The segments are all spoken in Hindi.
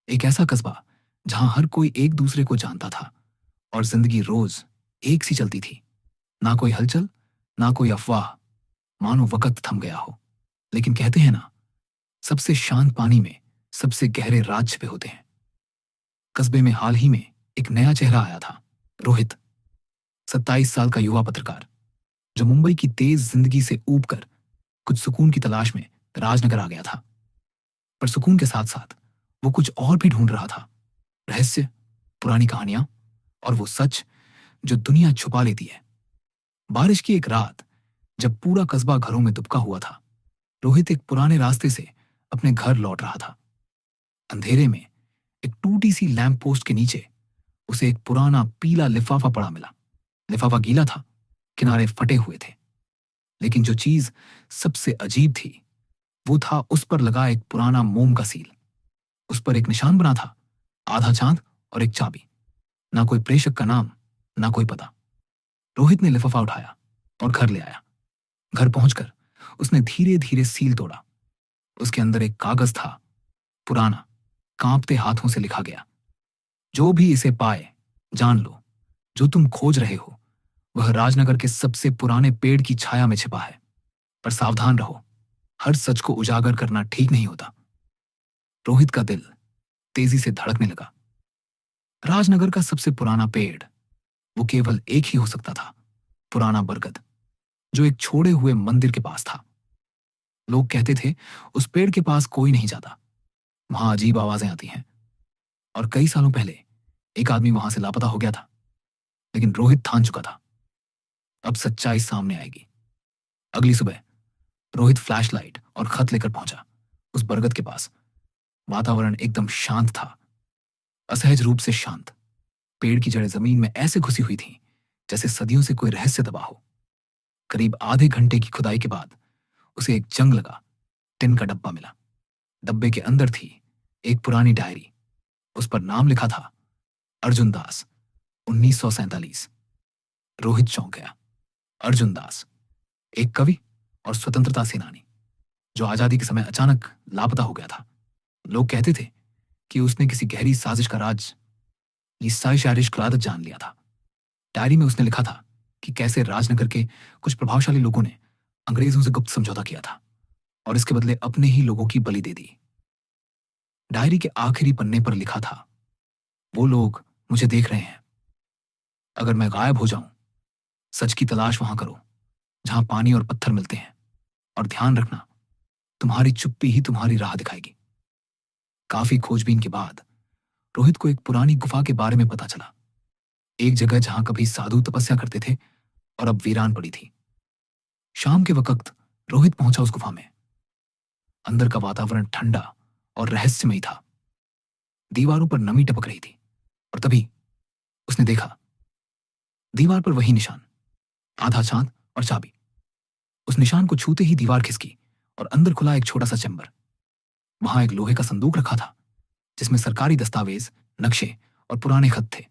एक ऐसा कस्बा जहां हर कोई एक दूसरे को जानता था और जिंदगी रोज एक सी चलती थी। ना कोई हलचल, ना कोई अफवाह, मानो वक्त थम गया हो। लेकिन कहते हैं ना, सबसे शांत पानी में सबसे गहरे राज छिपे होते हैं। कस्बे में हाल ही में एक नया चेहरा आया था। रोहित, 27 साल का युवा पत्रकार, जो मुंबई की तेज जिंदगी से ऊब कर कुछ सुकून की तलाश में राजनगर आ गया था। पर सुकून के साथ साथ वो कुछ और भी ढूंढ रहा था। रहस्य, पुरानी कहानियां और वो सच जो दुनिया छुपा लेती है। बारिश की एक रात, जब पूरा कस्बा घरों में दुबका हुआ था, रोहित एक पुराने रास्ते से अपने घर लौट रहा था। अंधेरे में एक टूटी सी लैंप पोस्ट के नीचे उसे एक पुराना पीला लिफाफा पड़ा मिला। लिफाफा गीला था, किनारे फटे हुए थे। लेकिन जो चीज सबसे अजीब थी, वो था उस पर लगा एक पुराना मोम का सील। उस पर एक निशान बना था, आधा चांद और एक चाबी। ना कोई प्रेषक का नाम, ना कोई पता। रोहित ने लिफाफा उठाया और घर ले आया। घर पहुंचकर उसने धीरे धीरे सील तोड़ा। उसके अंदर एक कागज था, पुराना, कांपते हाथों से लिखा गया। जो भी इसे पाए, जान लो, जो तुम खोज रहे हो वह राजनगर के सबसे पुराने पेड़ की छाया में छिपा है। पर सावधान रहो, हर सच को उजागर करना ठीक नहीं होता। रोहित का दिल तेजी से धड़कने लगा। राजनगर का सबसे पुराना पेड़, वो केवल एक ही हो सकता था, पुराना बरगद, जो एक छोड़े हुए मंदिर के पास था। लोग कहते थे उस पेड़ के पास कोई नहीं जाता, वहां अजीब आवाजें आती हैं। और कई सालों पहले एक आदमी वहां से लापता हो गया था। लेकिन रोहित ठान चुका था, अब सच्चाई सामने आएगी। अगली सुबह रोहित फ्लैशलाइट और खत लेकर पहुंचा उस बरगद के पास। वातावरण एकदम शांत था, असहज रूप से शांत। पेड़ की जड़ें जमीन में ऐसे घुसी हुई थीं जैसे सदियों से कोई रहस्य दबा हो। करीब आधे घंटे की खुदाई के बाद उसे एक जंग लगा टिन का डब्बा मिला। डब्बे के अंदर थी एक पुरानी डायरी। उस पर नाम लिखा था, अर्जुन दास, 1947। रोहित चौंक गया। अर्जुन दास, एक कवि और स्वतंत्रता सेनानी, जो आजादी के समय अचानक लापता हो गया था। लोग कहते थे कि उसने किसी गहरी साजिश का राज, ये शायरिश क्लादत जान लिया था। डायरी में उसने लिखा था कि कैसे राजनगर के कुछ प्रभावशाली लोगों ने अंग्रेजों से गुप्त समझौता किया था और इसके बदले अपने ही लोगों की बलि दे दी। डायरी के आखिरी पन्ने पर लिखा था, वो लोग मुझे देख रहे हैं। अगर मैं गायब हो जाऊं, सच की तलाश वहां करो जहां पानी और पत्थर मिलते हैं। और ध्यान रखना, तुम्हारी चुप्पी ही तुम्हारी राह दिखाएगी। काफी खोजबीन के बाद रोहित को एक पुरानी गुफा के बारे में पता चला। एक जगह जहां कभी साधु तपस्या करते थे और अब वीरान पड़ी थी। शाम के वक्त रोहित पहुंचा उस गुफा में। अंदर का वातावरण ठंडा और रहस्यमयी था। दीवारों पर नमी टपक रही थी। और तभी उसने देखा, दीवार पर वही निशान, आधा चांद और चाबी। उस निशान को छूते ही दीवार खिसकी और अंदर खुला एक छोटा सा चैम्बर। वहां एक लोहे का संदूक रखा था, जिसमें सरकारी दस्तावेज, नक्शे और पुराने खत थे।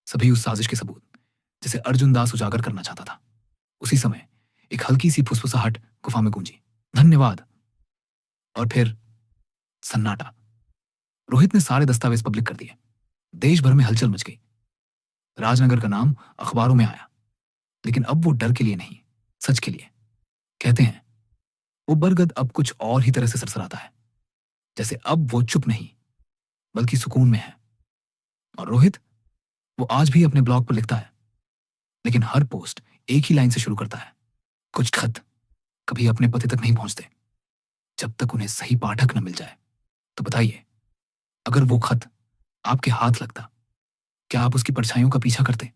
सभी उस साजिश के सबूत, जिसे अर्जुन दास उजागर करना चाहता था। उसी समय एक हल्की सी फुसफुसाहट गुफा में गूंजी, धन्यवाद। और फिर सन्नाटा। रोहित ने सारे दस्तावेज पब्लिक कर दिए। देश भर में हलचल मच गई। राजनगर का नाम अखबारों में आया। लेकिन अब वो डर के लिए नहीं, सच के लिए। कहते हैं वो बरगद अब कुछ और ही तरह से सरसराता है। जैसे अब वो चुप नहीं, बल्कि सुकून में है। और रोहित, वो आज भी अपने ब्लॉग पर लिखता है, लेकिन हर पोस्ट एक ही लाइन से शुरू करता है, कुछ खत कभी अपने पते तक नहीं पहुंचते जब तक उन्हें सही पाठक न मिल जाए। तो बताइए, अगर वो खत आपके हाथ लगता, क्या आप उसकी परछाइयों का पीछा करते?